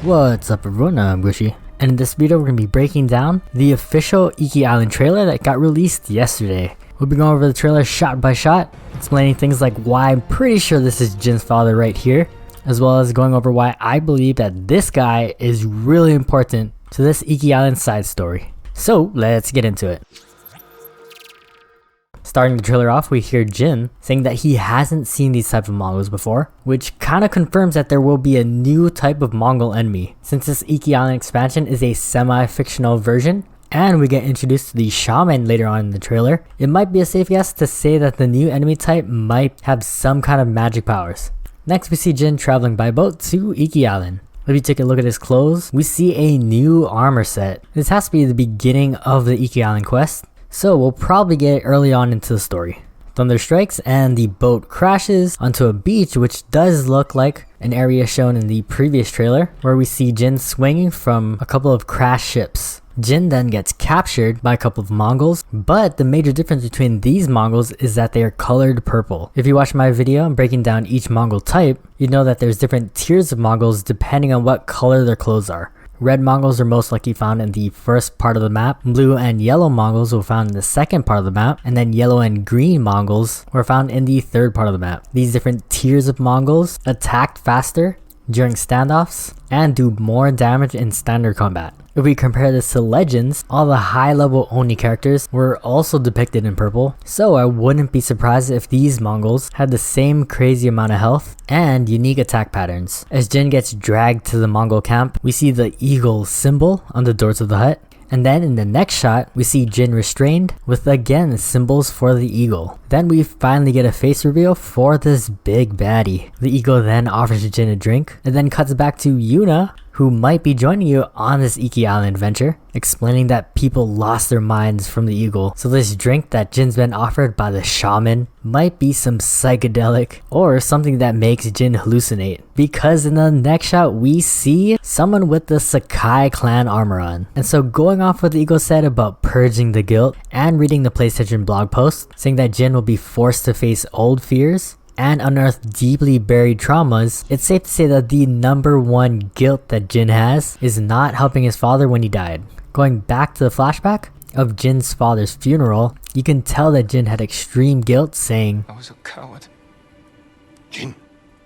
What's up everyone, I'm Gooshy, and in this video we're going to be breaking down the official IKI Island trailer that got released yesterday. We'll be going over the trailer shot by shot, explaining things like why I'm pretty sure this is Jin's father right here, as well as going over why I believe that this guy is really important to this IKI Island side story. So let's get into it. Starting the trailer off, we hear Jin saying that he hasn't seen these type of Mongols before, which kind of confirms that there will be a new type of Mongol enemy, since this IKI Island expansion is a semi-fictional version, and we get introduced to the Shaman later on in the trailer. It might be a safe guess to say that the new enemy type might have some kind of magic powers. Next, we see Jin traveling by boat to IKI Island. If you take a look at his clothes, we see a new armor set. This has to be the beginning of the IKI Island quest, so we'll probably get it early on into the story. Thunder strikes and the boat crashes onto a beach, which does look like an area shown in the previous trailer, where we see Jin swinging from a couple of crashed ships. Jin then gets captured by a couple of Mongols, but the major difference between these Mongols is that they are colored purple. If you watch my video breaking down each Mongol type, you know that there's different tiers of Mongols depending on what color their clothes are. Red Mongols are most likely found in the first part of the map, blue and yellow Mongols were found in the second part of the map, and then yellow and green Mongols were found in the third part of the map. These different tiers of Mongols attack faster during standoffs and do more damage in standard combat. If we compare this to Legends, all the high level Oni characters were also depicted in purple, so I wouldn't be surprised if these Mongols had the same crazy amount of health and unique attack patterns. As Jin gets dragged to the Mongol camp, we see the eagle symbol on the doors of the hut, and then in the next shot, we see Jin restrained with again symbols for the eagle. Then we finally get a face reveal for this big baddie. The eagle then offers Jin a drink, and then cuts back to Yuna, who might be joining you on this IKI Island adventure, explaining that people lost their minds from the eagle. So this drink that Jin's been offered by the shaman might be some psychedelic or something that makes Jin hallucinate. Because in the next shot we see someone with the Sakai clan armor on. And so going off what the eagle said about purging the guilt and reading the PlayStation blog post saying that Jin will be forced to face old fears and unearth deeply buried traumas, it's safe to say that the number one guilt that Jin has is not helping his father when he died. Going back to the flashback of Jin's father's funeral, you can tell that Jin had extreme guilt, saying, "I was a coward, Jin."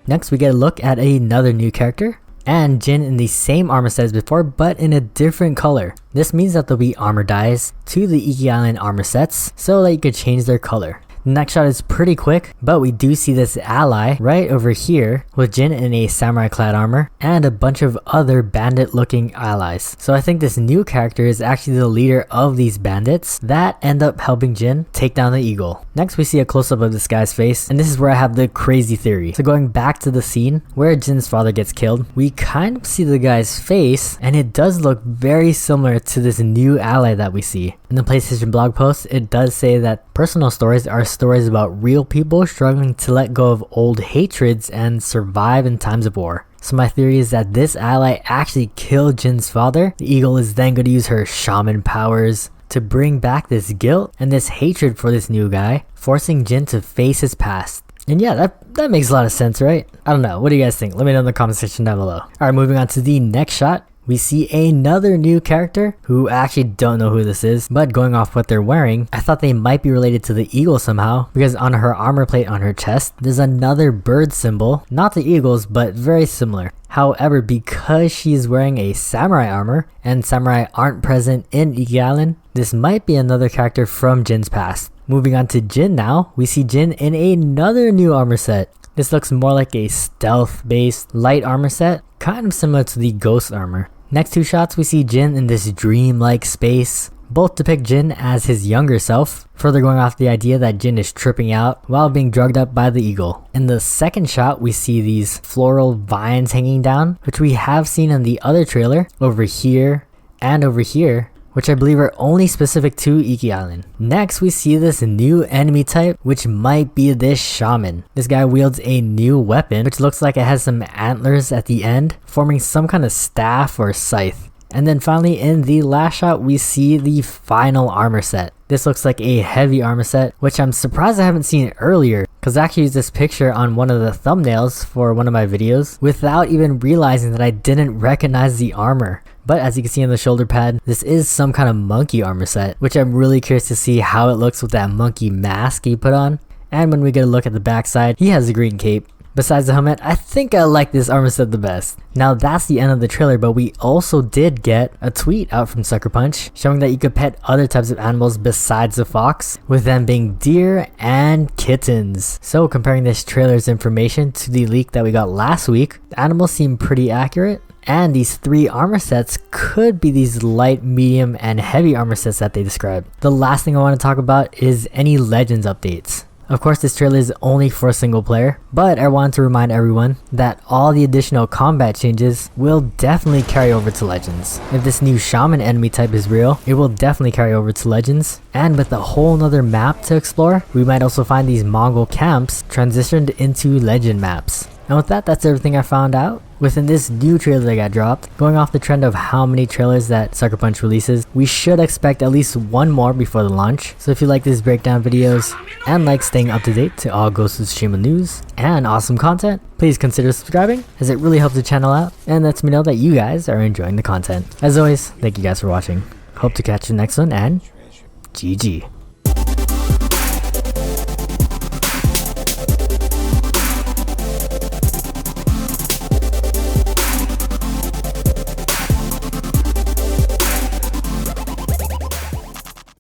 Next we get a look at another new character, and Jin in the same armor set as before but in a different color. This means that there'll be armor dyes to the IKI Island armor sets so that you could change their color. The next shot is pretty quick, but we do see this ally right over here with Jin in a samurai clad armor and a bunch of other bandit looking allies. So I think this new character is actually the leader of these bandits that end up helping Jin take down the eagle. Next we see a close up of this guy's face, and this is where I have the crazy theory. So going back to the scene where Jin's father gets killed, we kind of see the guy's face and it does look very similar to this new ally that we see. In the PlayStation blog post, it does say that personal stories are stories about real people struggling to let go of old hatreds and survive in times of war. So my theory is that this ally actually killed Jin's father. The eagle is then going to use her shaman powers to bring back this guilt and this hatred for this new guy, forcing Jin to face his past. And yeah, that makes a lot of sense, right? I don't know, what do you guys think? Let me know in the comment section down below. Alright, moving on to the next shot. We see another new character who I actually don't know who this is, but going off what they're wearing, I thought they might be related to the eagle somehow, because on her armor plate on her chest, there's another bird symbol, not the eagles, but very similar. However, because she's wearing a samurai armor, and samurai aren't present in IKI Island, this might be another character from Jin's past. Moving on to Jin now, we see Jin in another new armor set. This looks more like a stealth-based light armor set, kind of similar to the ghost armor. Next two shots we see Jin in this dream-like space. Both depict Jin as his younger self, further going off the idea that Jin is tripping out while being drugged up by the eagle. In the second shot we see these floral vines hanging down, which we have seen in the other trailer, over here and over here, which I believe are only specific to IKI Island. Next we see this new enemy type, which might be this shaman. This guy wields a new weapon which looks like it has some antlers at the end, forming some kind of staff or scythe. And then finally in the last shot we see the final armor set. This looks like a heavy armor set, which I'm surprised I haven't seen earlier, Cause I actually used this picture on one of the thumbnails for one of my videos without even realizing that I didn't recognize the armor. But as you can see on the shoulder pad, this is some kind of monkey armor set, which I'm really curious to see how it looks with that monkey mask he put on. And when we get a look at the backside, he has a green cape. Besides the helmet, I think I like this armor set the best. Now that's the end of the trailer, but we also did get a tweet out from Sucker Punch showing that you could pet other types of animals besides the fox, with them being deer and kittens. So comparing this trailer's information to the leak that we got last week, the animals seem pretty accurate. And these 3 armor sets could be these light, medium, and heavy armor sets that they described. The last thing I want to talk about is any Legends updates. Of course, this trailer is only for single player, but I wanted to remind everyone that all the additional combat changes will definitely carry over to Legends. If this new Shaman enemy type is real, it will definitely carry over to Legends. And with a whole nother map to explore, we might also find these Mongol camps transitioned into Legend maps. And with that, that's everything I found out within this new trailer that got dropped. Going off the trend of how many trailers that Sucker Punch releases, we should expect at least one more before the launch. So if you like these breakdown videos and like staying up to date to all Ghost of Tsushima news and awesome content, please consider subscribing, as it really helps the channel out and lets me know that you guys are enjoying the content. As always, thank you guys for watching. Hope to catch you next one, and GG.